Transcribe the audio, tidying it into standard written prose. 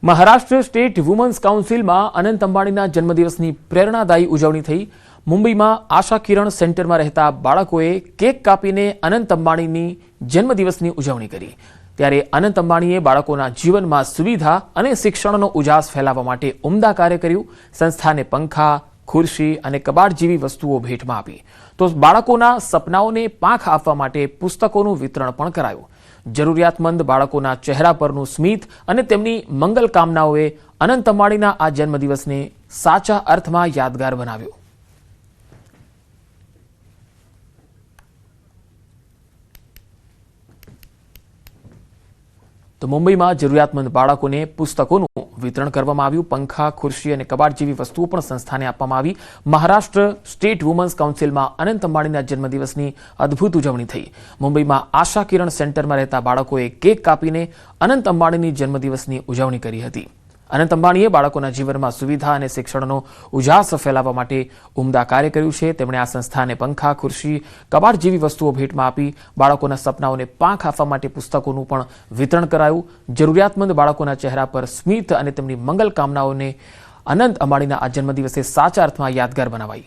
Maharashtra state women's કાઉન્સિલમાં અનંત અંબાણીના જન્મદિવસની પ્રેરણાદાયી ઉજવણી થઈ। મુંબઈમાં આશા કિરણ સેન્ટરમાં રહેતા બાળકોએ કેક કાપીને અનંત અંબાણીની જન્મદિવસની ઉજવણી કરી। ત્યારે અનંત અંબાણીએ બાળકોના જીવનમાં સુવિધા અને શિક્ષણનો ઉજાસ ફેલાવવા માટે ઉમદા કાર્ય કર્યું। સંસ્થાને પંખા, ખુરશી અને કબાટ જેવી વસ્તુઓ ભેટમાં આપી તો બાળકોના સપનાઓને પાંખ આપવા માટે પુસ્તકોનું વિતરણ પણ કરાયું। જરૂરિયાતમંદ બાળકોના ચહેરા પરનું સ્મિત અને તેમની મંગલ કામનાઓએ અનંત અંબાણીના આ જન્મદિવસને સાચા અર્થમાં યાદગાર બનાવ્યો। તો મુંબઈમાં જરૂરિયાતમંદ બાળકોને પુસ્તકોનું વિતરણ કરવામાં આવ્યું। પંખા, ખુરશી અને કબાટ જેવી વસ્તુઓ પણ સંસ્થાને આપવામાં આવી। મહારાષ્ટ્ર સ્ટેટ વુમન્સ કાઉન્સિલમાં અનંત અંબાણીના જન્મદિવસની અદ્ભુત ઉજવણી થઈ। મુંબઈમાં આશા કિરણ સેન્ટરમાં રહેતા બાળકોએ કેક કાપીને અનંત અંબાણીની જન્મદિવસની ઉજવણી કરી હતી। અનંત અંબાણીએ બાળકોના જીવનમાં સુવિધા અને શિક્ષણનો ઉજાસ ફેલાવવા માટે ઉમદા કાર્ય કર્યું છે। તેમણે આ સંસ્થાને પંખા, ખુરશી, કબાટ જેવી વસ્તુઓ ભેટમાં આપી બાળકોના સપનાઓને પાંખ આપવા માટે પુસ્તકોનું પણ વિતરણ કરાયું। જરૂરિયાતમંદ બાળકોના ચહેરા પર સ્મિત અને તેમની મંગલ કામનાઓને અનંત અંબાણીના આ જન્મદિવસે સાચા અર્થમાં યાદગાર બનાવાઈ।